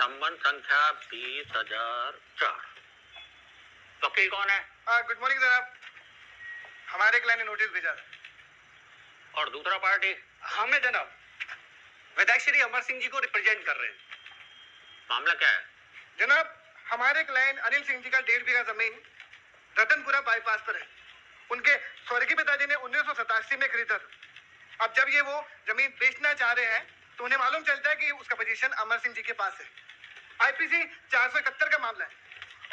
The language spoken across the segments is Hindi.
संबंध संख्या 20,004। वकील कौन है? गुड मॉर्निंग जनाब, हमारे क्लाइंट ने नोटिस भेजा है। और दूसरा पार्टी? हमें जनाब विधायक श्री अमर सिंह जी को रिप्रेजेंट कर रहे हैं। मामला क्या है? जनाब, हमारे क्लाइंट अनिल सिंह जी का 1.5 बीघा जमीन रतनपुरा बाईपास पर है। उनके स्वर्गीय पिताजी ने 1987 में खरीदा था। अब जब ये वो जमीन बेचना चाह रहे हैं तो उन्हें मालूम चलता है कि उसका पोजीशन अमर सिंह जी के पास है। आईपीसी 471 का मामला है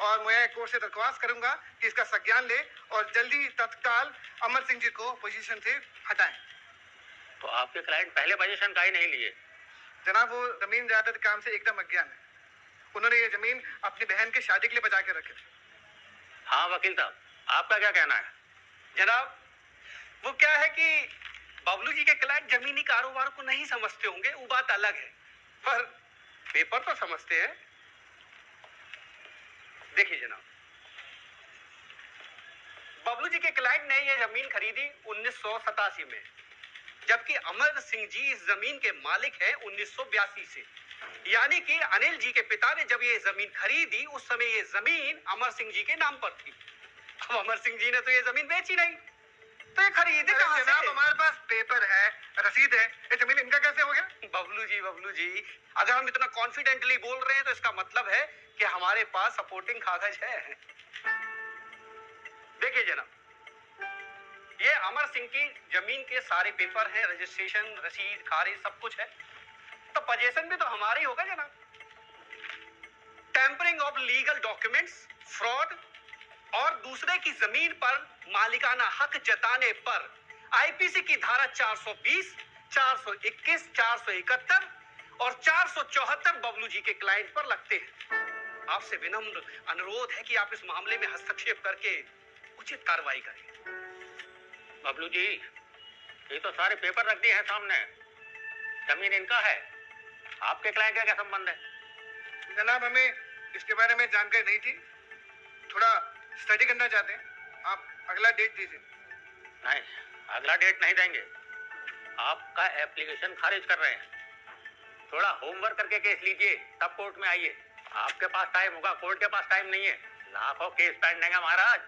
और मैं कोर्ट से दरख्वास्त करूंगा कि इसका संज्ञान ले और जल्दी तत्काल अमर सिंह जी को पोजीशन से हटाएं। तो आपके क्लाइंट पहले पोजीशन का ही नहीं लिए? जनाब, वो जमीन ज्यादा काम से एकदम अज्ञान है। उन्होंने ये जमीन अपनी बहन की शादी के लिए बचा के रखे थे। हाँ वकील साहब, आपका क्या कहना है? जनाब, वो क्या है कि बबलू जी के क्लाइंट जमीनी कारोबार को नहीं समझते होंगे, वो बात अलग है, पर पेपर तो समझते हैं। देखिए जनाब, बबलू जी के क्लाइंट ने ये जमीन खरीदी 1987 में, जबकि अमर सिंह जी इस जमीन के मालिक हैं 1982 से। यानी कि अनिल जी के पिता ने जब ये जमीन खरीदी उस समय ये जमीन अमर सिंह जी के नाम पर थी। अब अमर सिंह जी ने तो ये जमीन बेची नहीं, तो ये खरीदे कहां से? जनाब, हमारे पास पेपर है, रसीद है, ये जमीन इनका कैसे हो गया? बबलू जी, अगर हम इतना कॉन्फिडेंटली बोल रहे हैं तो इसका मतलब है कि हमारे पास सपोर्टिंग कागज है। देखिए जनाब, ये अमर सिंह की जमीन के सारे पेपर हैं, रजिस्ट्रेशन, रसीद, खारिज सब कुछ है, तो पोजीशन भी तो हमारी होगा जनाब। Tampering of legal documents, fraud और दूसरे की जमीन पर मालिकाना हक जताने पर आईपीसी की धारा 420, 421, 471 और 474 बबलू जी के क्लाइंट पर लगते हैं। आपसे विनम्र अनुरोध है कि आप इस मामले में हस्तक्षेप करके उचित कार्रवाई करें। बबलू जी, ये तो सारे पेपर रख दिए हैं सामने, जमीन इनका है, आपके क्लाइंट का क्या संबंध है? जनाब, हमें इसके बारे में जानकारी नहीं थी, थोड़ा स्टडी करना चाहते हैं। आप अगला डेट दीजिए। नहीं, अगला डेट नहीं देंगे, आपका एप्लीकेशन खारिज कर रहे हैं। थोड़ा होमवर्क करके केस लीजिए, तब कोर्ट में आइए। आपके पास टाइम होगा, कोर्ट के पास टाइम नहीं है। लाखों केस पेंडिंग है महाराज।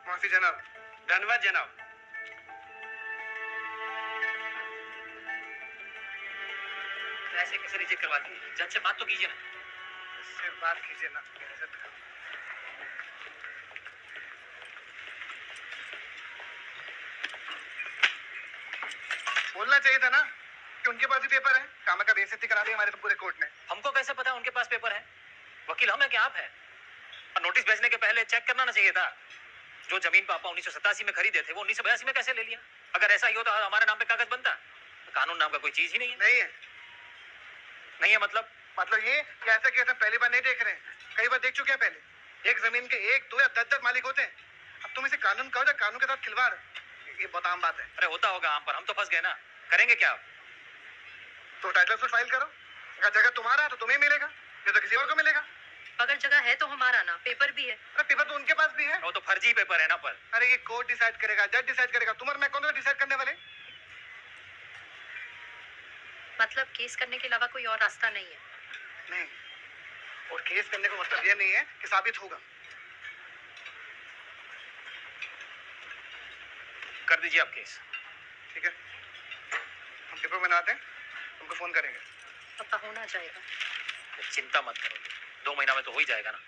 माफी जनाब। धन्यवाद जनाब। ऐसे कैसे रिजेक्ट करवा दी? जज से बात तो कीजिए ना। इससे बात कीजिए ना। बोलना चाहिए था ना कि उनके पास ही पेपर है। काम का बेइज्जती करा दी हमारे तो पूरे कोर्ट ने। हमको कैसे पता उनके पास पेपर है? वकील हम है क्या आप है? और नोटिस भेजने के पहले चेक करना ना चाहिए था? जो जमीन पापा 1987 में खरीदे थे वो 1982 में कैसे ले लिया? अगर ऐसा ही होता तो हमारे नाम पे कागज बनता। कानून नाम का कोई चीज ही नहीं है। नहीं है मतलब ये कि ऐसा कैसे पहली बार नहीं देख रहे हैं, कई बार देख चुके हैं पहले। एक जमीन के 1, 2 या 10 मालिक होते हैं। अब तुम इसे कानून कहो या कानून के साथ खिलवाड़, ये बहुत आम बात है। अरे होता होगा आम, पर हम तो फंस गए ना। करेंगे क्या? तो टाइटल सूट फाइल करो। अगर जगह तुम्हारा है तो तुम्हें मिलेगा, नहीं तो किसी और को मिलेगा। अगर जगह है तो हमारा ना, पेपर भी है। अरे पेपर तो उनके पास भी है। वो तो फर्जी पेपर है ना। पर अरे ये कोर्ट डिसाइड करेगा, जज डिसाइड करेगा, तुम और मैं कौन डिसाइड करने वाले? मतलब केस करने के अलावा कोई और रास्ता नहीं है? नहीं, और केस करने का मतलब यह नहीं है कि साबित होगा। कर दीजिए आप केस। ठीक है, हम पेपर बनाते हैं, तुमको फोन करेंगे। पता होना चाहेगा। चिंता मत करो, 2 महीना में तो हो ही जाएगा ना।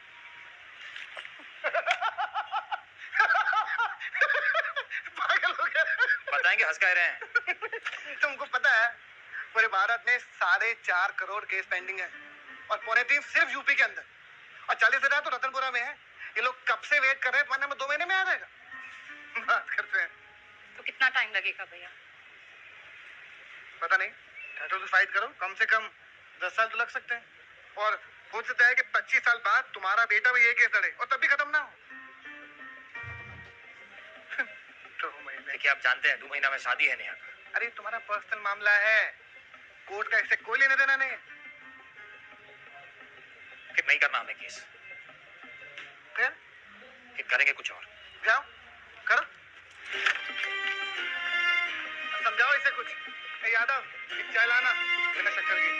पागल हो गया। बताएंगे, हंस कह रहे हैं। तुमको पता है पूरे भारत में 4.5 करोड़ केस पेंडिंग है और 2.25 सिर्फ यूपी के अंदर, और 40,000 तो रतनपुरा में है। ये लोग कब से वेट कर रहे हैं, तुम्हारे में 2 महीने में आ जाएगा। बात करते हैं। तो कितना टाइम लगेगा भैया? पता नहीं, टाइटल तो फाइट करो, कम से कम 10 साल तो लग सकते हैं। और हो सकता है कि 25 साल बाद तुम्हारा बेटा भी ये केस लड़े और तब भी खत्म ना हो। 2 महीने। देखिए, आप जानते हैं 2 महीना में शादी है नेहा। अरे तुम्हारा पर्सनल मामला है, कोर्ट का इससे कोई लेने देना नहीं। फिर नहीं करना हमें केस, फिर करेंगे कुछ और। जाओ करो, समझाओ इसे कुछ। यादव, एक चाय लाना, बिना शक्कर की।